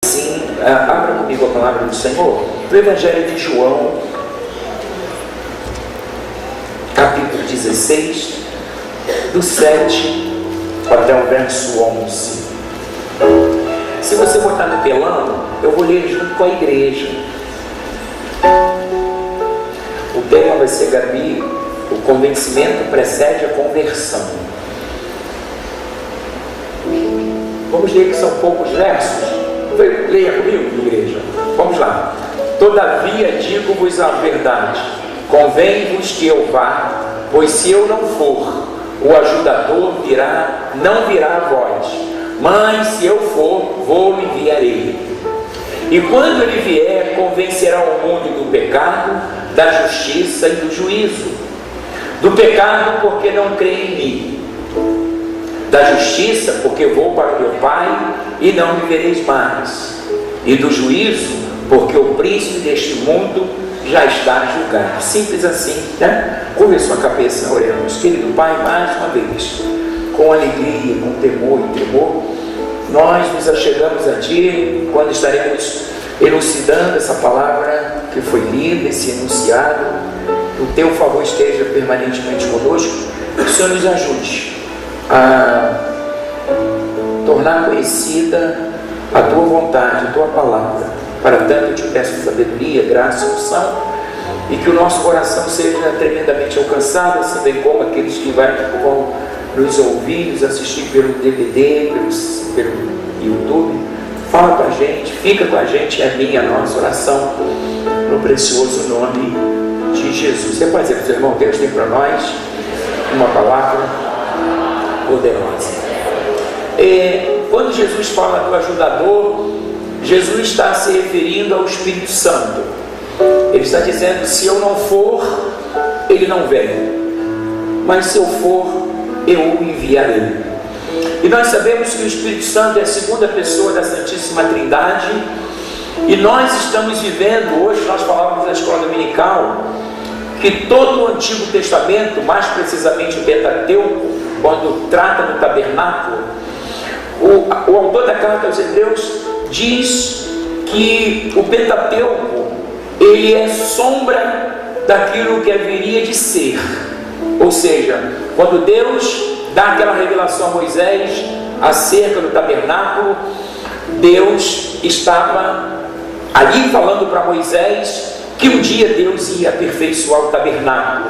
Sim, abra comigo a palavra do Senhor no Evangelho de João, capítulo 16, do 7 até o verso 11. Se você botar no telão, eu vou ler junto com a igreja. O tema vai ser, Gabi, o convencimento precede a conversão. Vamos ler que são poucos versos. Leia comigo, igreja. Vamos lá. Todavia digo-vos a verdade, convém-vos que eu vá, pois se eu não for, o ajudador não virá a vós, mas se eu for, vou-lhe enviarei. E quando ele vier, convencerá o mundo do pecado, da justiça e do juízo. Do pecado, porque não crê em mim. Da justiça, porque vou para o meu Pai e não me vereis mais. E do juízo, porque o príncipe deste mundo já está julgado. Simples assim, né? Curva sua cabeça, oremos. Querido Pai, mais uma vez, com alegria, com temor e tremor, nós nos achegamos a Ti quando estaremos elucidando essa palavra que foi lida, esse enunciado. O Teu favor esteja permanentemente conosco. O Senhor nos ajude a tornar conhecida a Tua vontade, a Tua palavra. Para tanto eu Te peço sabedoria, graça e unção, e que o nosso coração seja tremendamente alcançado, assim bem como aqueles que vão nos ouvir, nos assistir pelo DVD, pelo YouTube. Fala com a gente, fica com a gente, é a minha, a nossa oração, no precioso nome de Jesus. Você pode dizer para o irmão, Deus tem para nós uma palavra poderosa. Quando Jesus fala do ajudador, Jesus está se referindo ao Espírito Santo. Ele está dizendo, se eu não for, ele não vem, mas se eu for, eu o enviarei. E nós sabemos que o Espírito Santo é a segunda pessoa da Santíssima Trindade, e nós estamos vivendo, hoje nós falávamos na escola dominical, que todo o Antigo Testamento, mais precisamente o Pentateuco, quando trata do tabernáculo, o autor da carta aos Hebreus diz que o Pentateuco, ele é sombra daquilo que haveria de ser. Ou seja, quando Deus dá aquela revelação a Moisés acerca do tabernáculo, Deus estava ali falando para Moisés que um dia Deus ia aperfeiçoar o tabernáculo,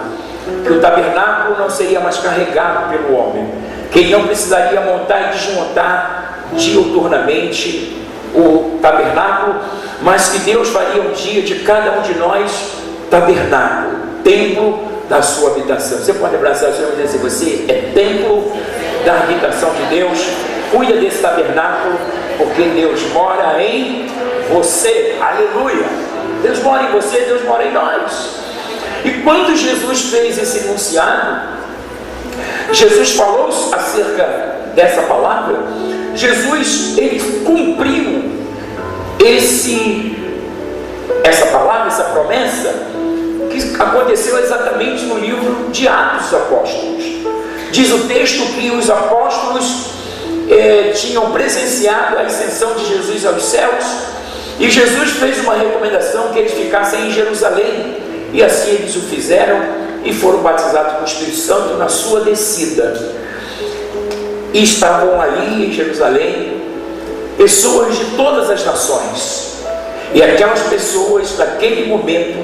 que o tabernáculo não seria mais carregado pelo homem, que ele não precisaria montar e desmontar diuturnamente o tabernáculo, mas que Deus faria um dia de cada um de nós tabernáculo, templo da sua habitação. Você pode abraçar o Senhor e dizer, você é templo da habitação de Deus. Cuida desse tabernáculo, porque Deus mora em você. Aleluia! Deus mora em você, Deus mora em nós. E quando Jesus fez esse enunciado, Jesus falou acerca dessa palavra. Jesus, ele cumpriu essa palavra, essa promessa, que aconteceu exatamente no livro de Atos dos Apóstolos. Diz o texto que os apóstolos tinham presenciado a ascensão de Jesus aos céus, e Jesus fez uma recomendação que eles ficassem em Jerusalém, e assim eles o fizeram e foram batizados com o Espírito Santo na sua descida. E estavam ali em Jerusalém pessoas de todas as nações, e aquelas pessoas naquele momento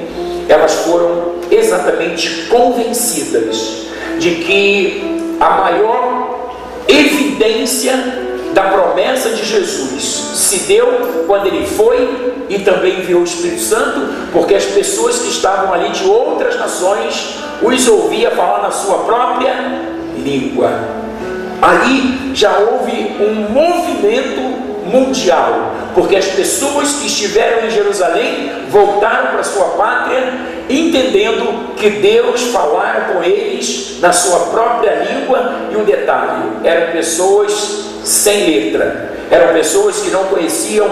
elas foram exatamente convencidas de que a maior evidência da promessa de Jesus se deu quando ele foi e também enviou o Espírito Santo, porque as pessoas que estavam ali de outras nações os ouvia falar na sua própria língua. Ali já houve um movimento mundial, porque as pessoas que estiveram em Jerusalém voltaram para sua pátria, entendendo que Deus falara com eles na sua própria língua. E um detalhe, eram pessoas sem letra, eram pessoas que não conheciam,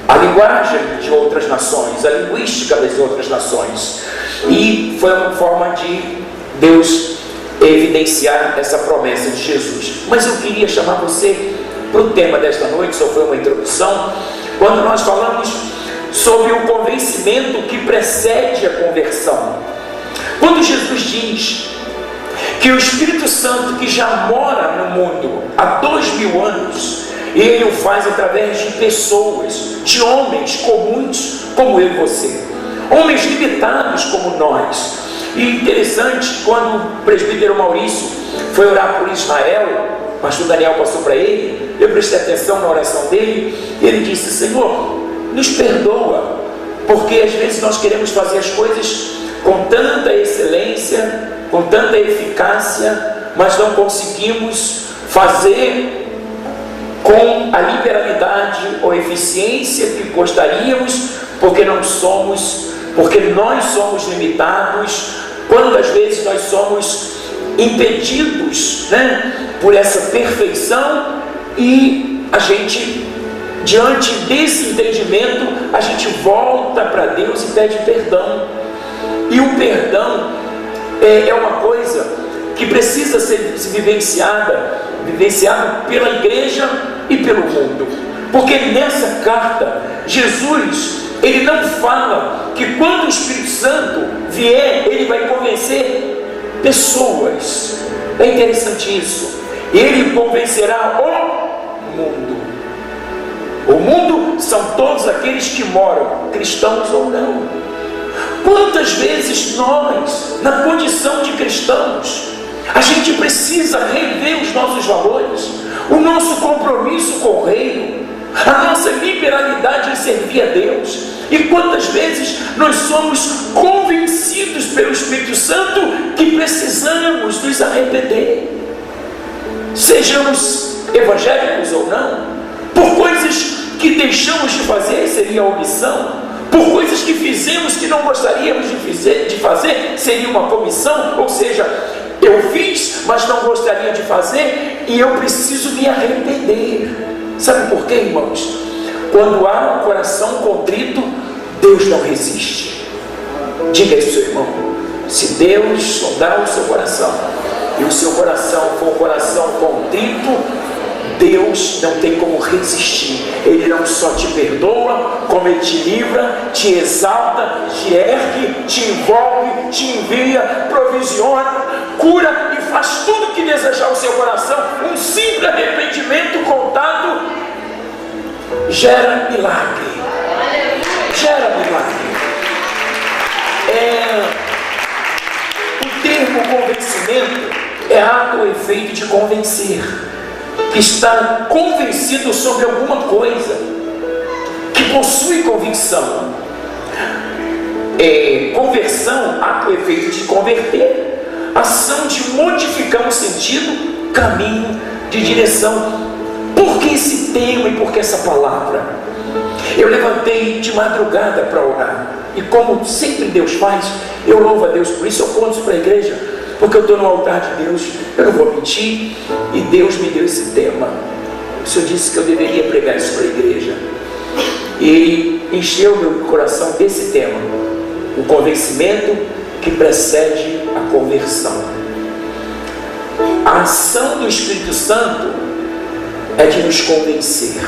a linguagem de outras nações, a linguística das outras nações, e foi uma forma de Deus evidenciar essa promessa de Jesus. Mas eu queria chamar você para o tema desta noite, só foi uma introdução, quando nós falamos sobre o convencimento que precede a conversão. Quando Jesus diz que o Espírito Santo, que já mora no mundo há 2000 anos, ele o faz através de pessoas, de homens comuns como eu e você, homens limitados como nós. E interessante, quando o presbítero Maurício foi orar por Israel, o pastor Daniel passou para ele, eu prestei atenção na oração dele, e ele disse: Senhor, nos perdoa, porque às vezes nós queremos fazer as coisas com tanta excelência, com tanta eficácia, mas não conseguimos fazer com a liberalidade ou eficiência que gostaríamos, porque nós somos limitados, quando às vezes nós somos impedidos, por essa perfeição, e a gente, diante desse entendimento, a gente volta para Deus e pede perdão. E o perdão é uma coisa que precisa ser vivenciada pela igreja e pelo mundo, porque nessa carta Jesus, ele não fala que quando o Espírito Santo vier, ele vai convencer pessoas. É interessante isso. Ele convencerá o mundo. O mundo são todos aqueles que moram, cristãos ou não. Quantas vezes nós, na condição de cristãos, a gente precisa rever os nossos valores, o nosso compromisso com o reino, a nossa liberalidade em servir a Deus. E quantas vezes nós somos convencidos pelo Espírito Santo que precisamos nos arrepender, sejamos evangélicos ou não, por coisas que deixamos de fazer, seria a omissão, por coisas que fizemos que não gostaríamos de fazer, seria uma comissão, ou seja, eu fiz, mas não gostaria de fazer, e eu preciso me arrepender. Sabe por quê, irmãos? Quando há um coração contrito, Deus não resiste. Diga isso, seu irmão. Se Deus sondar o seu coração, e o seu coração for um coração contrito, Deus não tem como resistir. Ele não só te perdoa, como Ele te livra, te exalta, te ergue, te envolve, te envia, provisiona, cura e faz tudo que desejar o seu coração. Um simples arrependimento contado gera milagre. Gera milagre. O termo convencimento é ato ou efeito de convencer, que está convencido sobre alguma coisa, que possui convicção. Conversão, ato ou efeito de converter, ação de modificar o sentido, caminho, de direção. Por que esse termo e por que essa palavra? Eu levantei de madrugada para orar, e como sempre Deus faz, eu louvo a Deus por isso. Eu conto isso para a igreja, porque eu estou no altar de Deus, eu não vou mentir, e Deus me deu esse tema. O Senhor disse que eu deveria pregar isso para a igreja, e Ele encheu meu coração desse tema: o convencimento que precede a conversão. A ação do Espírito Santo é de nos convencer.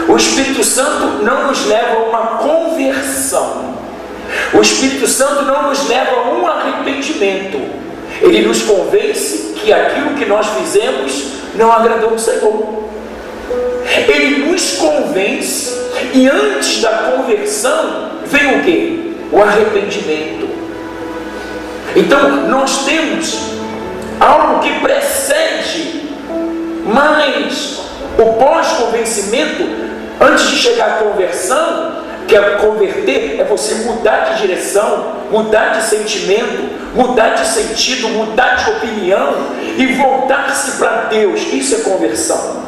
O Espírito Santo não nos leva a uma conversão. O Espírito Santo não nos leva a um arrependimento. Ele nos convence que aquilo que nós fizemos não agradou o Senhor. Ele nos convence, e antes da conversão vem o quê? O arrependimento. Então nós temos algo que precede, mas o pós-convencimento, antes de chegar à conversão, que é converter, é você mudar de direção, mudar de sentimento, mudar de sentido, mudar de opinião e voltar-se para Deus. Isso é conversão.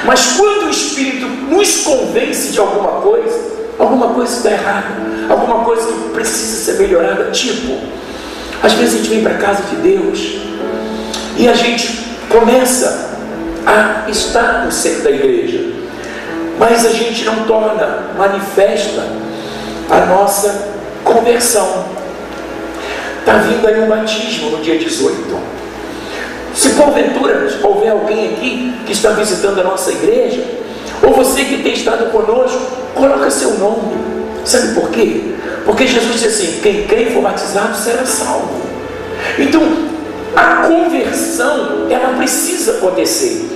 Mas quando o Espírito nos convence de alguma coisa está errada, alguma coisa que precisa ser melhorada, tipo, às vezes a gente vem para a casa de Deus e a gente começa a estar no centro da igreja, mas a gente não manifesta a nossa conversão. Está vindo aí um batismo no dia 18. Se porventura houver alguém aqui que está visitando a nossa igreja, ou você que tem estado conosco, coloca seu nome. Sabe por quê? Porque Jesus disse assim: quem crê e for batizado será salvo. Então, a conversão, ela precisa acontecer.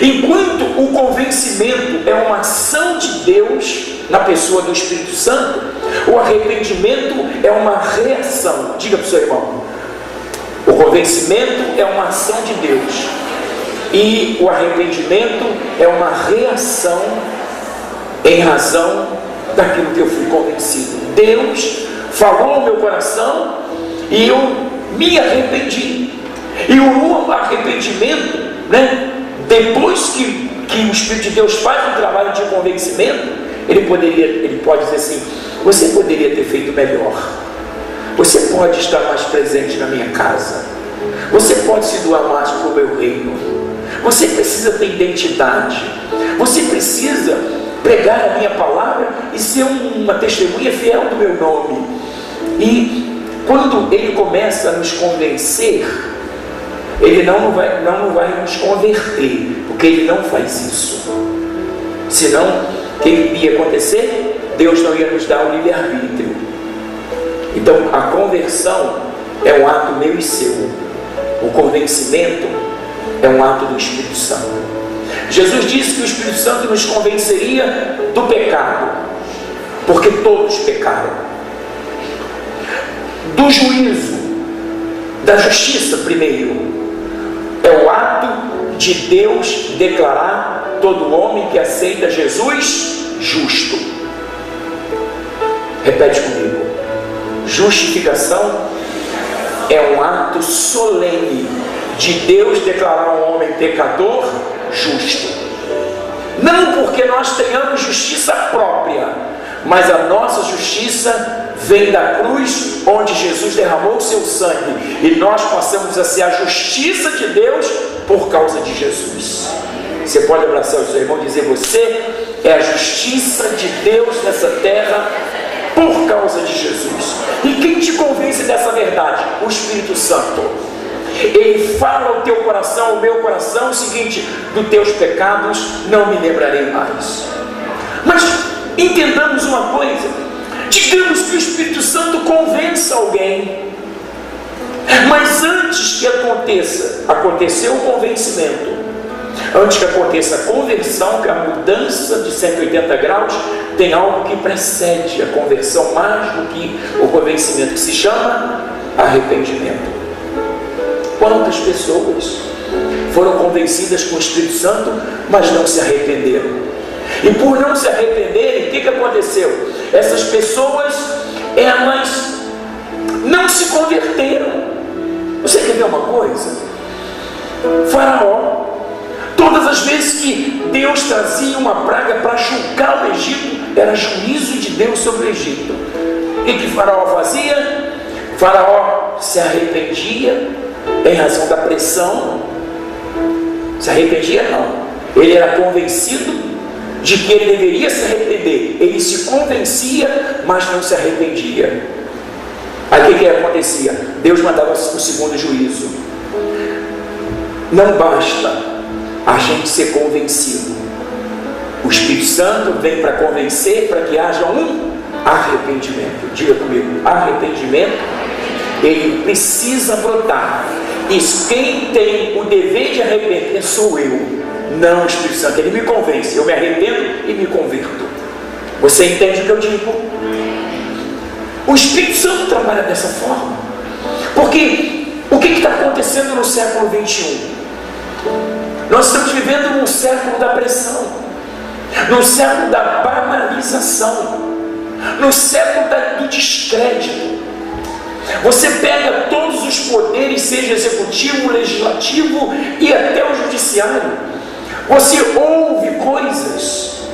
Enquanto o convencimento é uma ação de Deus na pessoa do Espírito Santo, o arrependimento é uma reação. Diga para o seu irmão: o convencimento é uma ação de Deus e o arrependimento é uma reação em razão daquilo que eu fui convencido. Deus falou ao meu coração e eu me arrependi. E o arrependimento, depois que o Espírito de Deus faz um trabalho de convencimento, ele pode dizer assim: você poderia ter feito melhor, você pode estar mais presente na minha casa, você pode se doar mais para o meu reino, você precisa ter identidade, você precisa pregar a minha palavra e ser uma testemunha fiel do meu nome. E quando ele começa a nos convencer, ele não vai nos converter, porque ele não faz isso. Senão, o que ia acontecer? Deus não ia nos dar o livre-arbítrio. Então, a conversão é um ato meu e seu. O convencimento é um ato do Espírito Santo. Jesus disse que o Espírito Santo nos convenceria do pecado, porque todos pecaram. Do juízo, da justiça primeiro, é o ato de Deus declarar todo homem que aceita Jesus justo. Repete comigo: justificação é um ato solene de Deus declarar um homem pecador justo. Não porque nós tenhamos justiça própria, mas a nossa justiça vem da cruz, onde Jesus derramou o seu sangue, e nós passamos a ser a justiça de Deus por causa de Jesus. Você pode abraçar o seu irmão e dizer: você é a justiça de Deus nessa terra por causa de Jesus. E quem te convence dessa verdade? O Espírito Santo. Ele fala ao teu coração, ao meu coração, o seguinte: dos teus pecados não me lembrarei mais. Mas entendamos uma coisa: digamos que o Espírito Santo convença alguém, mas antes que aconteceu o convencimento, antes que aconteça a conversão, que é a mudança de 180 graus, tem algo que precede a conversão mais do que o convencimento, que se chama arrependimento. Quantas pessoas foram convencidas com o Espírito Santo, mas não se arrependeram? E por não se arrependerem, o que aconteceu? Essas pessoas, elas não se converteram. Você quer ver uma coisa? Faraó, todas as vezes que Deus trazia uma praga para julgar o Egito, era juízo de Deus sobre o Egito. O que Faraó fazia? Faraó se arrependia em razão da pressão. Se arrependia não, ele era convencido de que ele deveria se arrepender. Ele se convencia, mas não se arrependia. Aí o que acontecia? Deus mandava o segundo juízo. Não basta a gente ser convencido, o Espírito Santo vem para convencer, para que haja um arrependimento. Diga comigo: arrependimento, ele precisa brotar. E quem tem o dever de arrepender sou eu, não o Espírito Santo. Ele me convence, eu me arrependo e me converto. Você entende o que eu digo? O Espírito Santo trabalha dessa forma. Porque o que está acontecendo no século 21? Nós estamos vivendo num século da pressão, no século da banalização, no século do descrédito. Você pega todos os poderes, seja executivo, legislativo e até o judiciário, você ouve coisas,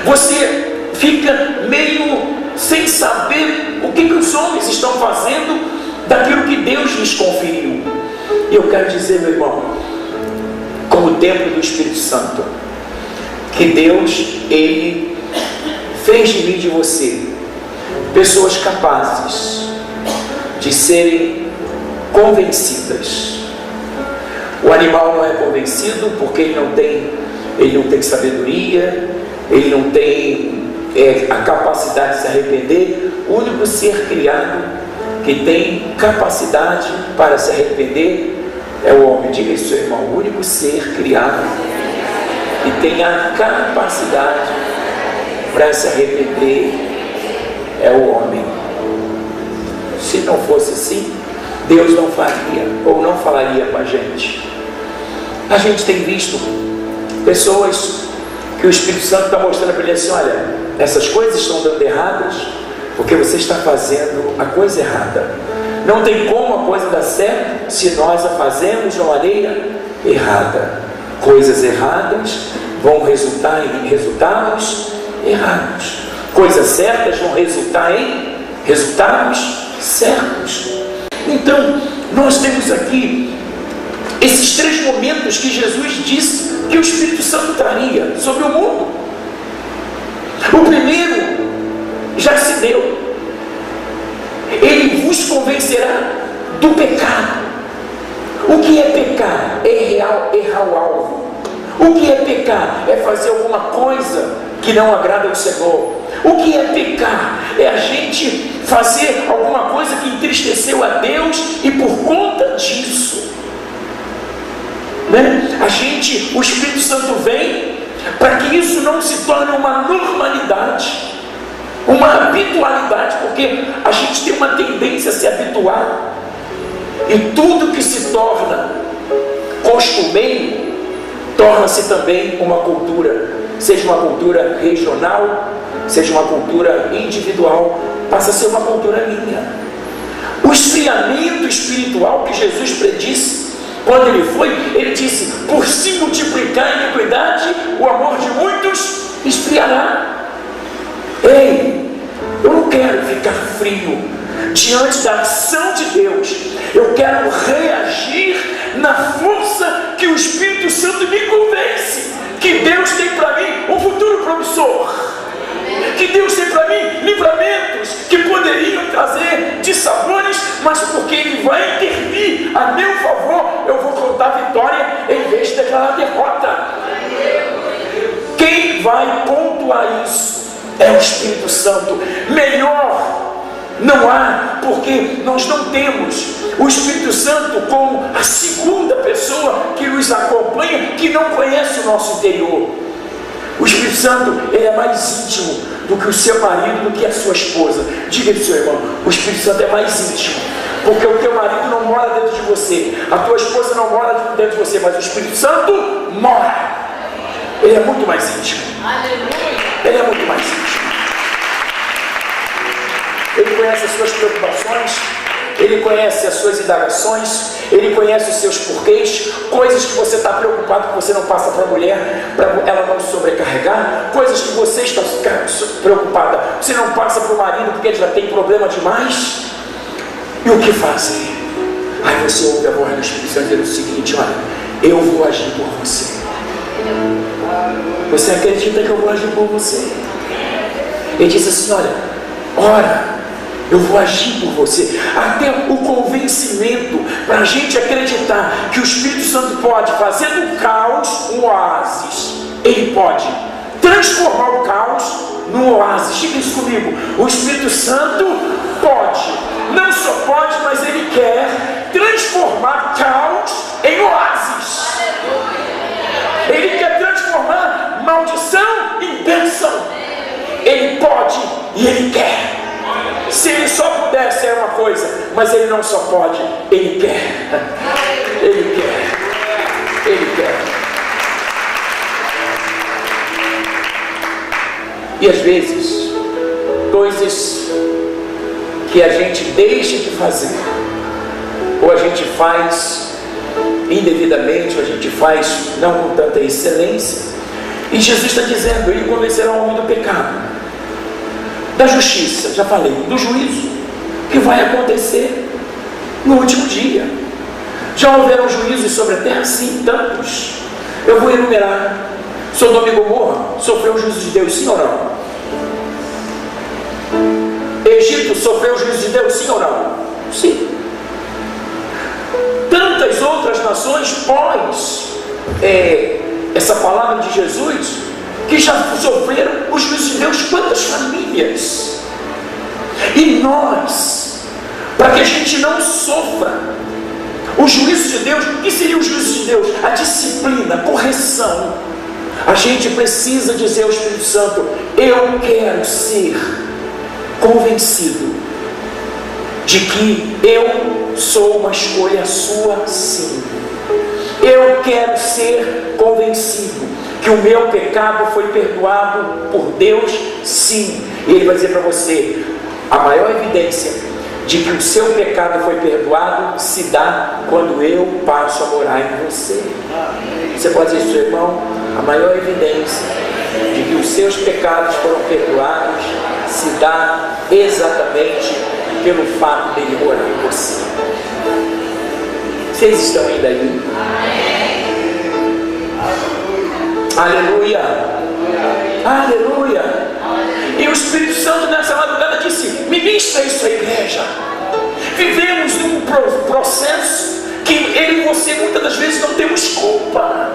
você fica meio sem saber o que os homens estão fazendo daquilo que Deus lhes conferiu. E eu quero dizer, meu irmão, como templo do Espírito Santo, que Deus, Ele fez de mim e de você pessoas capazes de serem convencidas. O animal não é convencido porque ele não tem sabedoria, ele não tem a capacidade de se arrepender. O único ser criado que tem capacidade para se arrepender é o homem. Diga isso, seu irmão. O único ser criado que tem a capacidade para se arrepender é o homem. Se não fosse assim, Deus não faria ou não falaria com a gente. A gente tem visto pessoas que o Espírito Santo está mostrando para ele assim: olha, essas coisas estão dando erradas porque você está fazendo a coisa errada. Não tem como a coisa dar certo se nós a fazemos de uma maneira errada. Coisas erradas vão resultar em resultados errados. Coisas certas vão resultar em resultados certos. Então, nós temos aqui esses 3 momentos que Jesus disse que o Espírito Santo traria sobre o mundo. O primeiro já se deu. Ele vos convencerá do pecado. O que é pecar? É errar o alvo. O que é pecar? É fazer alguma coisa que não agrada ao Senhor. O que é pecar? É a gente fazer alguma coisa que entristeceu a Deus e por conta disso, o Espírito Santo vem para que isso não se torne uma normalidade, uma habitualidade, porque a gente tem uma tendência a se habituar, e tudo que se torna costumeiro torna-se também uma cultura, seja uma cultura regional, seja uma cultura individual, passa a ser uma cultura minha. O esfriamento espiritual que Jesus predisse quando ele disse: por se multiplicar a iniquidade, o amor de muitos esfriará. Ei, eu não quero ficar frio diante da ação de Deus. Eu quero reagir na força que o Espírito Santo me convence que Deus tem para mim um futuro promissor, que Deus tem para mim livramentos que poderiam trazer dissabores, mas porque Ele vai intervir a meu favor, eu vou contar vitória em vez de declarar derrota. Quem vai pontuar isso é o Espírito Santo. Melhor não há, porque nós não temos o Espírito Santo como a segunda pessoa que nos acompanha, que não conhece o nosso interior. O Espírito Santo, ele é mais íntimo do que o seu marido, do que a sua esposa. Diga para o seu irmão: o Espírito Santo é mais íntimo, porque o teu marido não mora dentro de você, a tua esposa não mora dentro de você, mas o Espírito Santo mora. Ele é muito mais íntimo. Ele é muito mais íntimo. Ele conhece as suas preocupações, Ele conhece as suas indagações, Ele conhece os seus porquês, coisas que você está preocupado que você não passa para a mulher, para ela não sobrecarregar, coisas que você está preocupada, você não passa para o marido porque ele já tem problema demais. E o que fazer? Aí você ouve a voz do Espírito Santo dizendo o seguinte: olha, eu vou agir por você. Você acredita que eu vou agir por você? Ele diz assim: olha, ora, eu vou agir por você. Até o convencimento para a gente acreditar que o Espírito Santo pode fazer do caos um oásis. Ele pode transformar o caos num oásis. Diga isso comigo: o Espírito Santo pode, não só pode, mas ele quer transformar caos em oásis. Ele quer transformar maldição em bênção. Ele pode e ele quer. Se ele só pudesse é uma coisa, mas ele não só pode, ele quer. Ele quer. Ele quer. E às vezes, coisas que a gente deixa de fazer, ou a gente faz indevidamente, ou a gente faz não com tanta excelência, e Jesus está dizendo: ele convencerá o homem do pecado, da justiça, já falei, do juízo que vai acontecer no último dia. Já houveram juízos sobre a terra? Sim, tantos. Eu vou enumerar. Sodoma e Gomorra sofreu o juízo de Deus, sim ou não? Egito sofreu o juízo de Deus, sim ou não? Sim. Tantas tantas outras nações pós essa palavra de Jesus, que já sofreram o juízo de Deus. Quantas famílias? E nós, para que a gente não sofra o juízo de Deus, o que seria o juízo de Deus? A disciplina, a correção. A gente precisa dizer ao Espírito Santo: eu quero ser convencido de que eu sou uma escolha sua, sim. Eu quero ser convencido que o meu pecado foi perdoado por Deus, sim. E Ele vai dizer para você: a maior evidência de que o seu pecado foi perdoado se dá quando eu passo a morar em você. Você pode dizer, seu irmão, a maior evidência de que os seus pecados foram perdoados se dá exatamente pelo fato dele morar em você. Vocês estão ainda aí? Aleluia! Aleluia! E o Espírito Santo nessa madrugada disse: ministra isso à igreja. Vivemos num processo que ele e você muitas das vezes não temos culpa.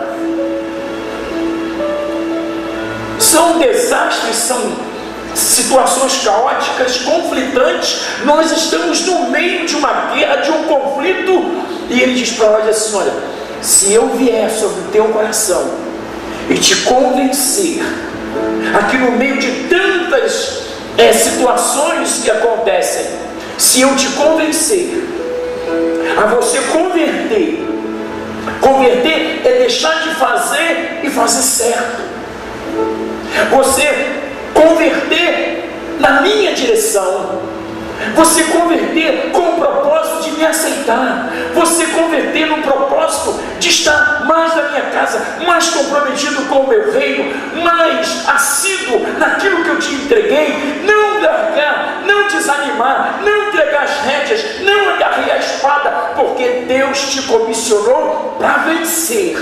São desastres, são situações caóticas, conflitantes. Nós estamos no meio de uma guerra, de um conflito. E ele diz para nós assim: olha, se eu vier sobre o teu coração e te convencer, aqui no meio de tantas situações que acontecem, se eu te convencer a você converter é deixar de fazer e fazer certo. Você converter na minha direção, você converter com o propósito de me aceitar, você converter no propósito de estar mais na minha casa, mais comprometido com o meu reino, mais assíduo naquilo que eu te entreguei, não largar, não desanimar, não entregar as rédeas, não agarrar a espada, porque Deus te comissionou para vencer.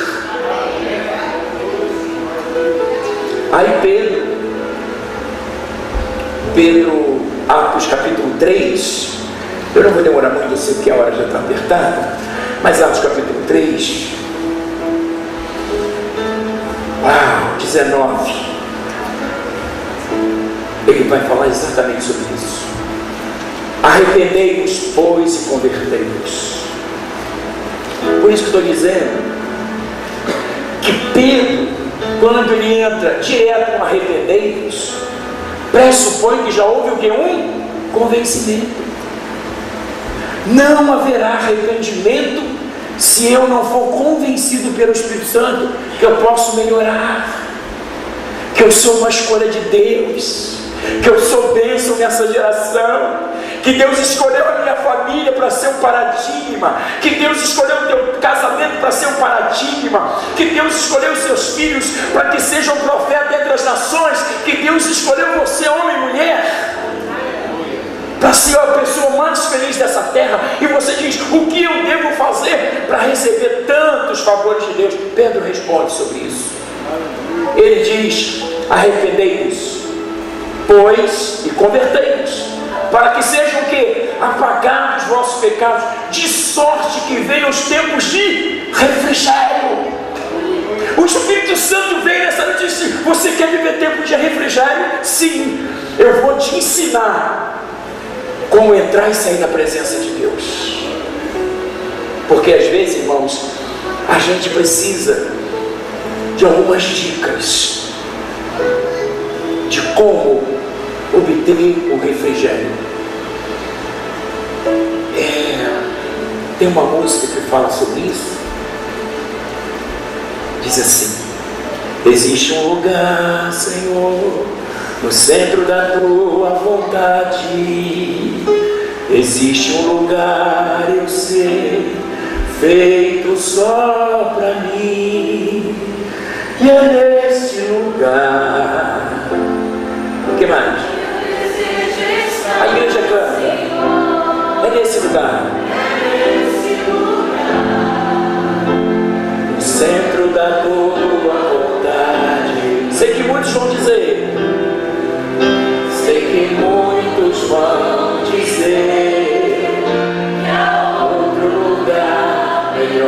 Aí Pedro, Atos capítulo 3, eu não vou demorar muito, eu sei que a hora já está apertada, mas Atos capítulo 3, 19, ele vai falar exatamente sobre isso. Arrependei-vos, pois, e convertei-vos. Por isso que estou dizendo que Pedro, quando ele entra direto no arrependei-vos, pressupõe que já houve o que? Um convencimento. Não haverá arrependimento se eu não for convencido pelo Espírito Santo que eu posso melhorar, que eu sou uma escolha de Deus, que eu sou bênção nessa geração, que Deus escolheu a minha família para ser um paradigma, que Deus escolheu o teu casamento para ser um paradigma, que Deus escolheu os seus filhos para que sejam profetas entre as nações, que Deus escolheu você, homem e mulher, para ser a pessoa mais feliz dessa terra. E você diz: o que eu devo fazer para receber tantos favores de Deus? Pedro responde sobre isso. Ele diz: arrependei-vos, pois, e convertei-vos, para que sejam o quê? Apagados os vossos pecados, de sorte que venham os tempos de refrigério. O Espírito Santo veio nessa noite e disse: você quer viver tempos de refrigério? Sim, eu vou te ensinar como entrar e sair da presença de Deus. Porque às vezes, irmãos, a gente precisa de algumas dicas de como obter o refrigério. Tem uma música que fala sobre isso. Diz assim: existe um lugar, Senhor, no centro da tua vontade. Existe um lugar, eu sei, feito só para mim. E é nesse lugar. O que mais? A igreja canta. É nesse lugar. No centro da tua vontade. Sei que muitos vão dizer. Sei que muitos vão dizer que há outro lugar melhor.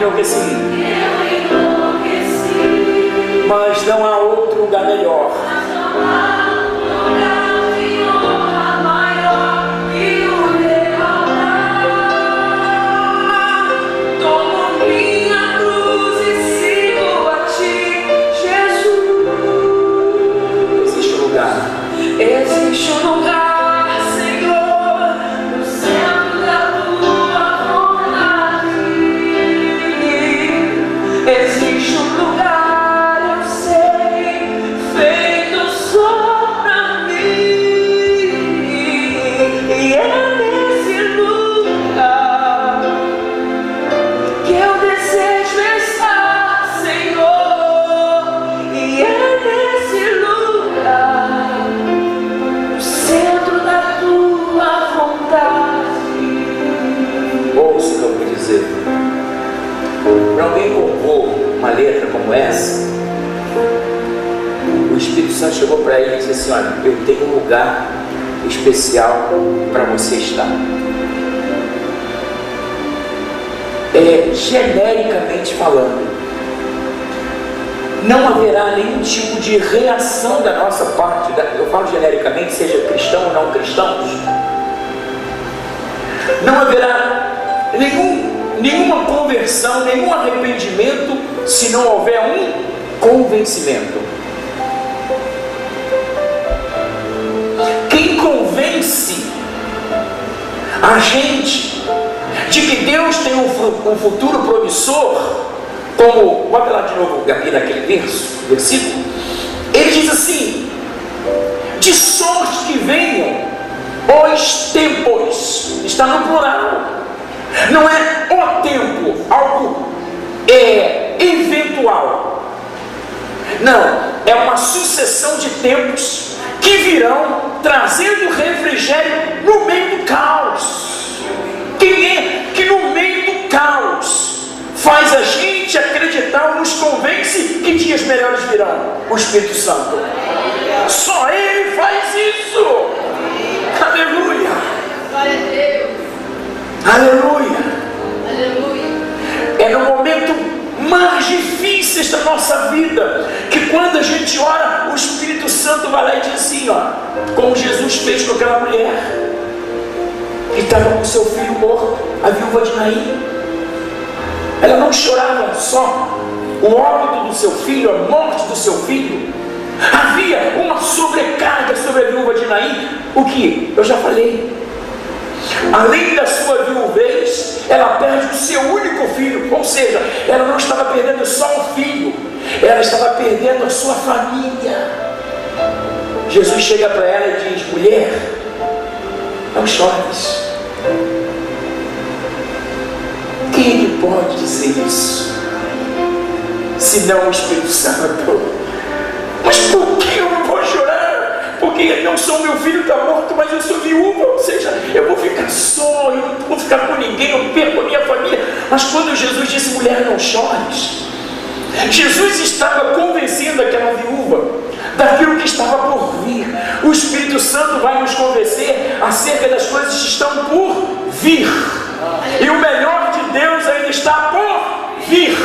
enlouqueci. Mas não há outro lugar melhor. Existe um lugar, Senhor, no centro da tua vontade. Existe um lugar, eu sei, feito só pra mim. E é nesse lugar que eu desejo estar, Senhor. E é nesse lugar, centro da tua vontade. Ouça o que eu vou dizer. Para alguém compor uma letra como essa, o Espírito Santo chegou para ele e disse assim: olha, eu tenho um lugar especial para você estar. Genericamente falando, não haverá nenhum tipo de reação da nossa parte, eu falo genericamente, seja cristão ou não cristãos, não haverá nenhuma conversão, nenhum arrependimento, se não houver um convencimento. Quem convence a gente de que Deus tem um futuro promissor, como, bota lá de novo, Gabi, naquele versículo, ele diz assim: de sorte que venham os tempos, está no plural, não é o tempo, algo eventual, não, é uma sucessão de tempos que virão trazendo refrigério no meio do caos. Quem é que no meio do caos faz a gente acreditar, nos convence que dias melhores virão? O Espírito Santo. Só Ele faz isso. Aleluia. Glória a Deus. Aleluia. Aleluia. É no momento mais difíceis da nossa vida que, quando a gente ora, o Espírito Santo vai lá e diz assim, ó, como Jesus fez com aquela mulher que estava com seu filho morto, a viúva de Naim. Ela não chorava só o óbito do seu filho, a morte do seu filho. Havia uma sobrecarga sobre a viúva de Naim. O que? Eu já falei. Além da sua viuvez, ela perde o seu único filho. Ou seja, ela não estava perdendo só o filho, ela estava perdendo a sua família. Jesus chega para ela e diz: mulher, não chores. Quem pode dizer isso, se não o Espírito Santo? Mas por que eu não vou chorar? Porque não sou meu filho, está morto, mas eu sou viúva. Ou seja, eu vou ficar só, eu não vou ficar com ninguém, eu perco a minha família. Mas quando Jesus disse: mulher, não chores, Jesus estava convencendo aquela viúva daquilo que estava por vir. O Espírito Santo vai nos convencer acerca das coisas que estão por vir. E o melhor de Deus ainda está por vir.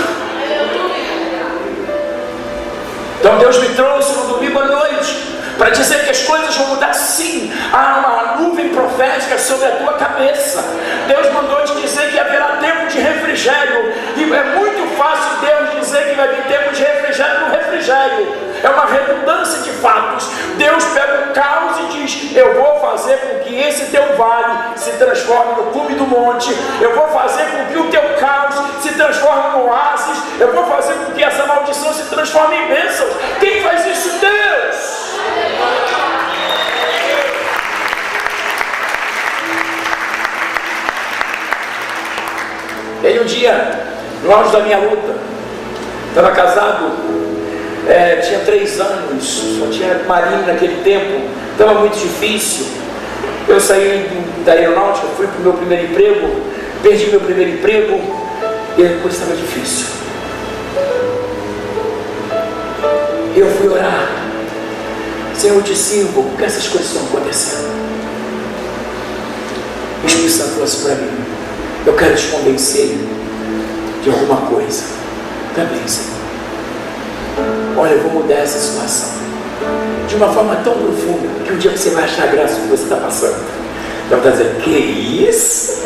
Então Deus me trouxe no domingo à noite para dizer que as coisas vão mudar sim. Há uma nuvem profética sobre a tua cabeça. Deus mandou te dizer que haverá tempo de refrigério. E é muito fácil Deus dizer que vai vir tempo de refrigério no refrigério. É uma redundância de fatos. Deus pega o caos e diz: eu vou fazer com que esse teu vale se transforme no cume do monte. Eu vou fazer com que o teu caos se transforme no oásis. Eu vou fazer com que essa maldição se transforme em bênçãos. Quem faz isso? Deus. Ele um dia, no auge da minha luta, estava casado, tinha 3 anos, só tinha marido naquele tempo, estava muito difícil. Eu saí da aeronáutica, fui para o meu primeiro emprego, perdi meu primeiro emprego e a coisa estava difícil. Eu fui orar: Senhor, eu te sirvo, porque essas coisas estão acontecendo. O Espírito Santo falou assim para mim: eu quero te convencer de alguma coisa. Também, Senhor. Olha, eu vou mudar essa situação de uma forma tão profunda que um dia você vai achar graça do que você está passando. Então está dizendo, que isso?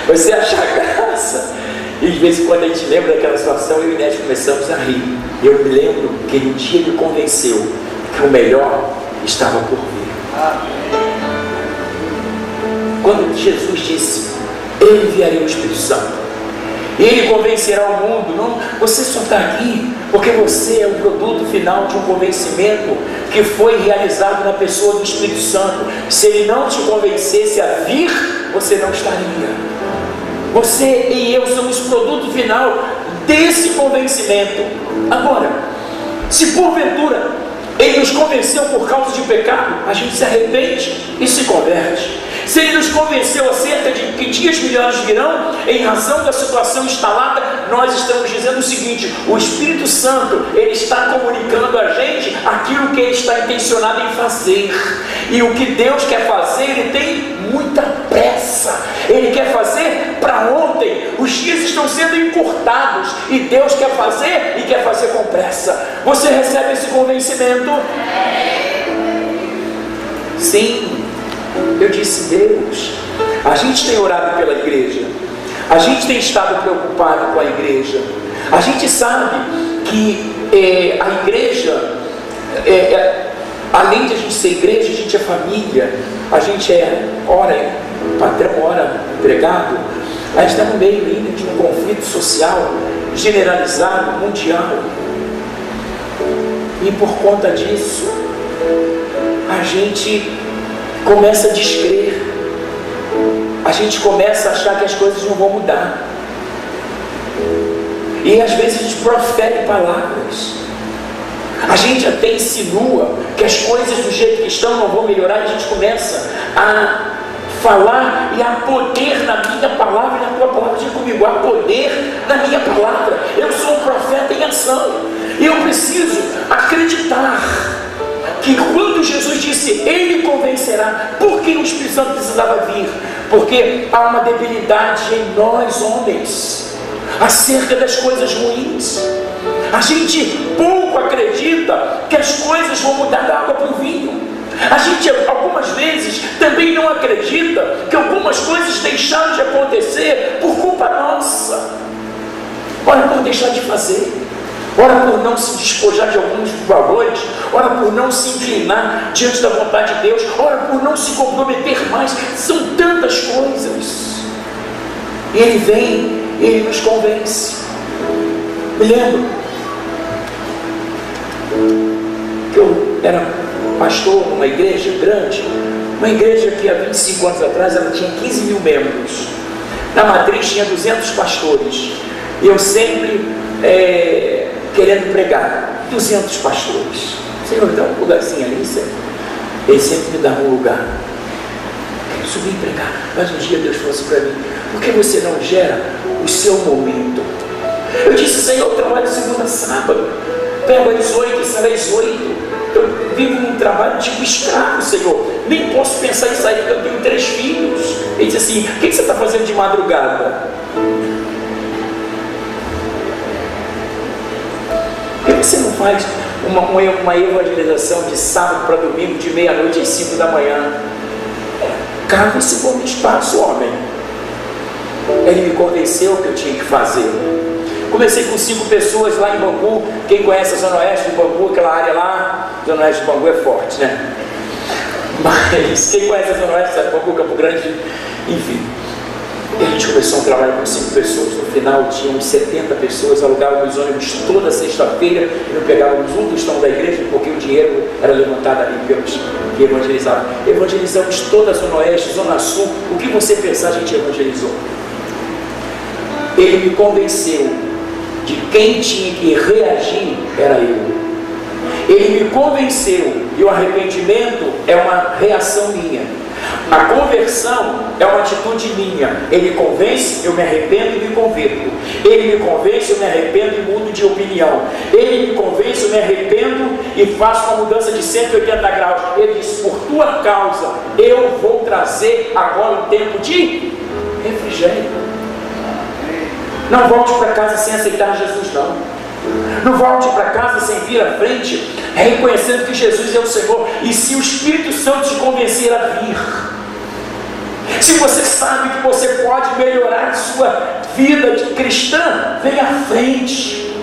Você achar graça. E de vez em quando a gente lembra daquela situação, eu e o Inés começamos a rir. Eu me lembro que ele um dia me convenceu que o melhor estava por vir. Quando Jesus disse, eu enviarei o Espírito Santo, ele convencerá o mundo. Não, você só está aqui porque você é o produto final de um convencimento que foi realizado na pessoa do Espírito Santo. Se ele não te convencesse a vir, você não estaria. Você e eu somos produto final desse convencimento. Agora, se porventura ele nos convenceu por causa de pecado, a gente se arrepende e se converte. Se ele nos convenceu acerca de que dias melhores virão, em razão da situação instalada, nós estamos dizendo o seguinte: o Espírito Santo, ele está comunicando a gente aquilo que ele está intencionado em fazer. E o que Deus quer fazer, ele tem muita pressa. Ele quer fazer para ontem. Os dias estão sendo encurtados e Deus quer fazer e quer fazer com pressa. Você recebe esse convencimento? Sim. Eu disse, Deus, a gente tem orado pela igreja, a gente tem estado preocupado com a igreja, a gente sabe que a igreja, além de a gente ser igreja, a gente é família, a gente ora patrão, ora empregado, a gente está no meio ainda de um conflito social generalizado, mundial, e por conta disso, a gente começa a descrer, a gente começa a achar que as coisas não vão mudar, e às vezes a gente profere palavras, a gente até insinua que as coisas do jeito que estão não vão melhorar, e a gente começa a falar, e há poder na minha palavra e na tua palavra. Diga comigo, há poder na minha palavra. Eu sou um profeta em ação, e eu preciso acreditar que quando Jesus disse, ele convencerá, por que o Espírito Santo precisava vir? Porque há uma debilidade em nós homens acerca das coisas ruins. A gente pouco acredita que as coisas vão mudar da água para o vinho. A gente algumas vezes também não acredita que algumas coisas deixaram de acontecer por culpa nossa. Ora por deixar de fazer, ora por não se despojar de alguns valores, ora por não se inclinar diante da vontade de Deus, ora por não se comprometer mais. São tantas coisas. E ele vem, ele nos convence. Me lembro que eu era pastor numa igreja grande, uma igreja que há 25 anos atrás ela tinha 15 mil membros. Na matriz tinha 200 pastores. E eu sempre querendo pregar, 200 pastores. Senhor, dá um lugarzinho ali, Senhor. Ele sempre me dava um lugar. Eu quero subir e pregar. Mas um dia Deus falou assim para mim, por que você não gera o seu momento? Eu disse, Senhor, eu trabalho segunda a sábado, pego às 8 e saio às 8. Eu vivo num trabalho tipo escravo, Senhor. Nem posso pensar em sair porque eu tenho 3 filhos. Ele disse assim, o que você está fazendo de madrugada? Por que você não faz uma evangelização de sábado para domingo, de meia-noite às 5 da manhã? Cava esse bom espaço, homem. Ele me convenceu que eu tinha que fazer. Comecei com 5 pessoas lá em Bangu. Quem conhece a Zona Oeste de Bangu, aquela área lá, Zona Oeste de Bangu é forte, né? Mas quem conhece a Zona Oeste, sabe, Bangu, Campo Grande, enfim. E a gente começou um trabalho com 5 pessoas. No final tínhamos 70 pessoas, alugávamos ônibus toda sexta-feira e não pegávamos um tostão da igreja, porque o dinheiro era levantado ali pelos que evangelizavam. Evangelizamos toda a Zona Oeste, Zona Sul. O que você pensar, a gente evangelizou. Ele me convenceu de quem tinha que reagir era eu. Ele me convenceu, e o arrependimento é uma reação minha. A conversão é uma atitude minha. Ele convence, eu me arrependo e me converto. Ele me convence, eu me arrependo e mudo de opinião. Ele me convence, eu me arrependo e faço uma mudança de 180 graus. Ele diz, por tua causa, eu vou trazer agora um tempo de refrigério. Não volte para casa sem aceitar Jesus, não. Não volte para casa sem vir à frente, reconhecendo que Jesus é o Senhor. E se o Espírito Santo te convencer a vir, se você sabe que você pode melhorar a sua vida de cristã, venha à frente.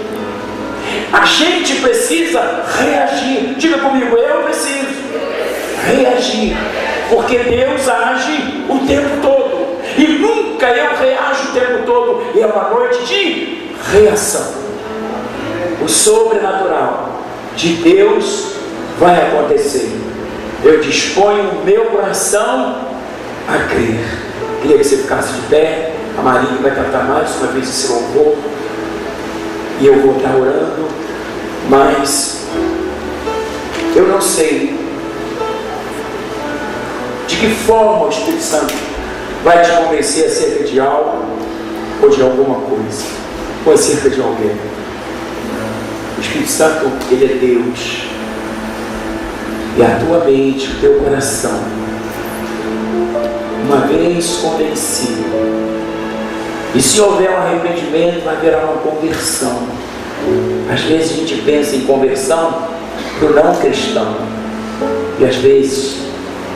A gente precisa reagir. Diga comigo, eu preciso reagir, porque Deus age o tempo todo, e nunca eu reajo o tempo todo. E é uma noite de reação. O sobrenatural de Deus vai acontecer. Eu disponho o meu coração a crer. Queria que você ficasse de pé. A Maria vai cantar mais uma vez esse louvor, e eu vou estar orando. Mas eu não sei de que forma o Espírito Santo vai te convencer acerca de algo ou de alguma coisa, ou acerca de alguém. O Espírito Santo, ele é Deus, e a tua mente, o teu coração, uma vez convencido, e se houver um arrependimento, haverá uma conversão. Às vezes a gente pensa em conversão para o não cristão, e às vezes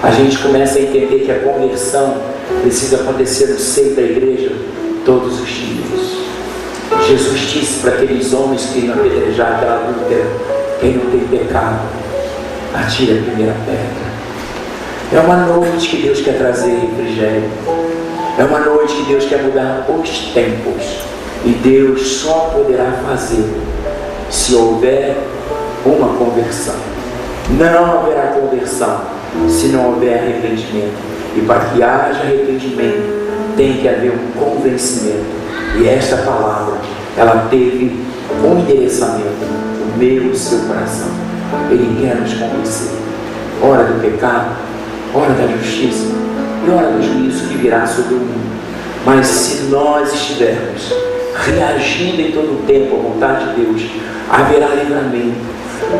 a gente começa a entender que a conversão precisa acontecer no seio da igreja todos os dias. Jesus disse para aqueles homens que iam apedrejar aquela adúltera: quem não tem pecado, atire a primeira pedra. É uma noite que Deus quer trazer refrigério. É uma noite que Deus quer mudar os tempos. E Deus só poderá fazer se houver uma conversão. Não haverá conversão se não houver arrependimento. E para que haja arrependimento, tem que haver um convencimento. E esta palavra, ela teve um endereçamento: o meu e o seu coração. Ele quer nos convencer. Hora do pecado, hora da justiça e hora do juízo que virá sobre o mundo. Mas se nós estivermos reagindo em todo o tempo à vontade de Deus, haverá livramento,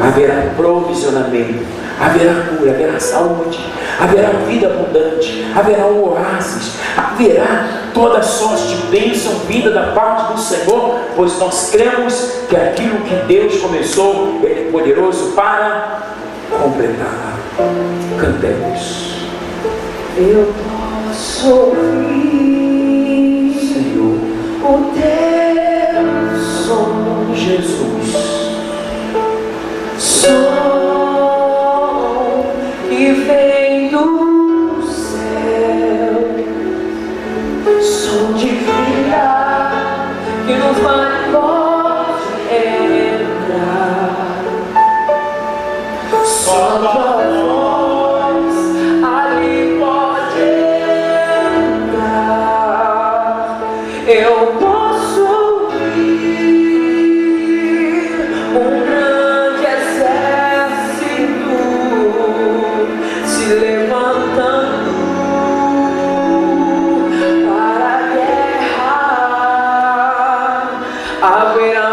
haverá provisionamento, haverá cura, haverá saúde, haverá vida abundante, haverá um oásis, haverá toda sorte de bênção vinda da parte do Senhor, pois nós cremos que aquilo que Deus começou, Ele é poderoso para completar. Cantemos. Eu posso ouvir, Senhor, o teu som, Jesus, som que vem do céu, som de vida que não vai pode entrar, só tua voz ali pode entrar. Eu posso ouvir um grande exército se levantando para a guerra. Haverá